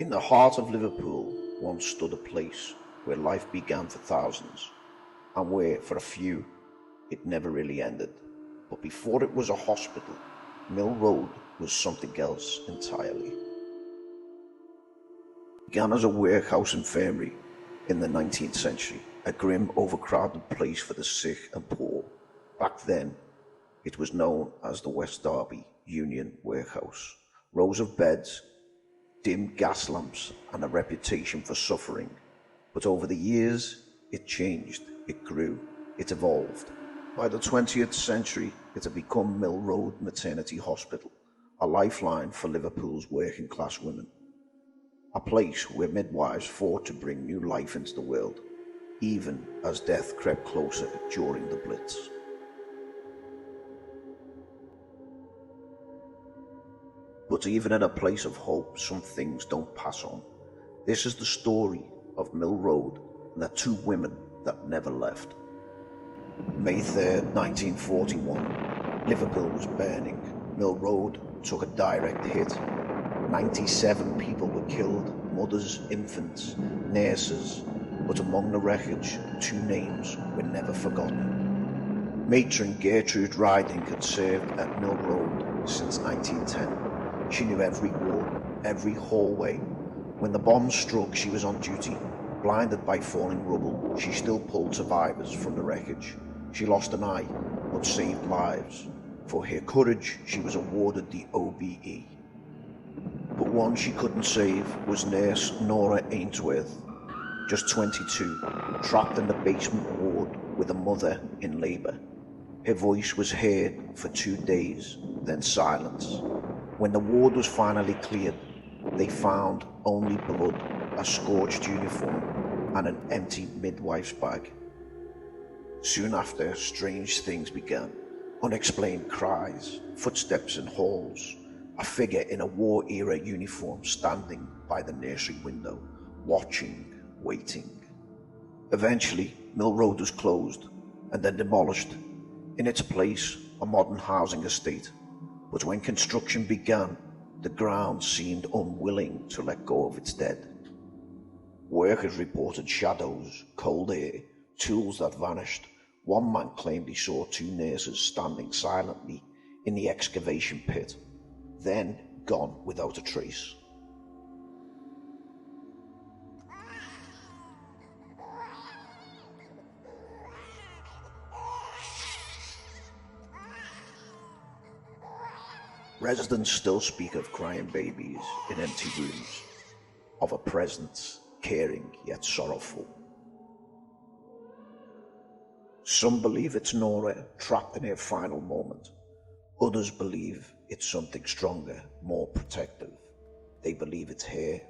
In the heart of Liverpool once stood a place where life began for thousands, and where, for a few, it never really ended. But before it was a hospital, Mill Road was something else entirely. It began as a workhouse infirmary in the 19th century, a grim, overcrowded place for the sick and poor. Back then, it was known as the West Derby Union Workhouse. Rows of beds, dim gas lamps, and a reputation for suffering. But over the years, it changed, it grew, it evolved. By the 20th century, it had become Mill Road Maternity Hospital, a lifeline for Liverpool's working class women. A place where midwives fought to bring new life into the world, even as death crept closer during the Blitz. But even in a place of hope, some things don't pass on. This is the story of Mill Road and the two women that never left. May 3rd, 1941, Liverpool was burning. Mill Road took a direct hit. 97 people were killed, mothers, infants, nurses, but among the wreckage, two names were never forgotten. Matron Gertrude Riding had served at Mill Road since 1910. She knew every wall, every hallway. When the bombs struck, she was on duty. Blinded by falling rubble, she still pulled survivors from the wreckage. She lost an eye, but saved lives. For her courage, she was awarded the OBE. But one she couldn't save was nurse Nora Ainsworth, just 22, trapped in the basement ward with a mother in labour. Her voice was heard for 2 days, then silence. When the ward was finally cleared, they found only blood, a scorched uniform, and an empty midwife's bag. Soon after, strange things began. Unexplained cries, footsteps in halls, a figure in a war-era uniform standing by the nursery window, watching, waiting. Eventually, Mill Road was closed and then demolished. In its place, a modern housing estate. But when construction began, the ground seemed unwilling to let go of its dead. Workers reported shadows, cold air, tools that vanished. One man claimed he saw two nurses standing silently in the excavation pit, then gone without a trace. Residents still speak of crying babies in empty rooms, of a presence, caring yet sorrowful. Some believe it's Nora trapped in her final moment. Others believe it's something stronger, more protective. They believe it's her.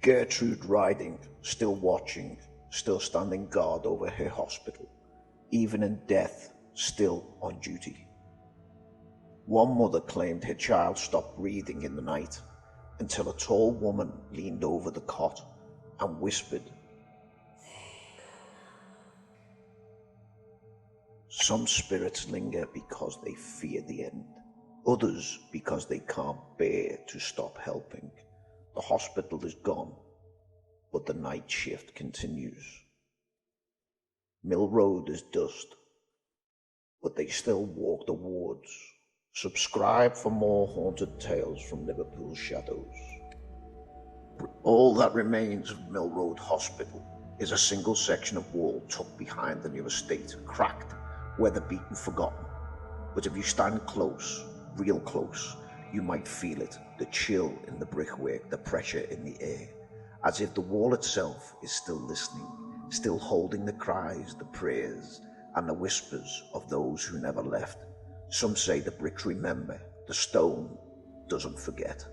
Gertrude Riding, still watching, still standing guard over her hospital, even in death, still on duty. One mother claimed her child stopped breathing in the night until a tall woman leaned over the cot and whispered. Some spirits linger because they fear the end, others because they can't bear to stop helping. The hospital is gone, but the night shift continues. Mill Road is dust, but they still walk the wards. Subscribe for more haunted tales from Liverpool's shadows. All that remains of Mill Road Hospital is a single section of wall tucked behind the new estate, cracked, weather-beaten, forgotten. But if you stand close, real close, you might feel it, the chill in the brickwork, the pressure in the air, as if the wall itself is still listening, still holding the cries, the prayers, and the whispers of those who never left. Some say the bricks remember, the stone doesn't forget.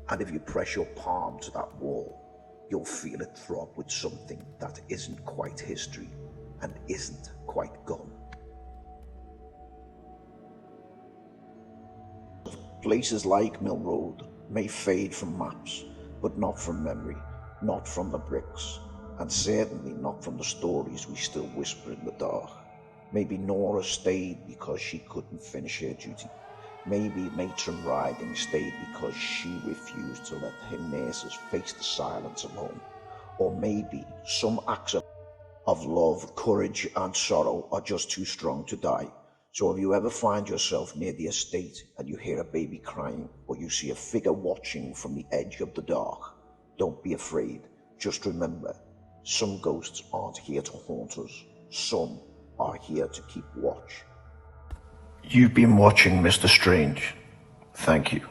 And if you press your palm to that wall, you'll feel it throb with something that isn't quite history and isn't quite gone. Places like Mill Road may fade from maps, but not from memory, not from the bricks, and certainly not from the stories we still whisper in the dark. Maybe Nora stayed because she couldn't finish her duty. Maybe Matron Riding stayed because she refused to let her nurses face the silence of home. Or maybe some acts of love, courage, and sorrow are just too strong to die. So if you ever find yourself near the estate and you hear a baby crying, or you see a figure watching from the edge of the dark, don't be afraid. Just remember, some ghosts aren't here to haunt us. Some are here to keep watch. You've been watching Mr. Strange. Thank you.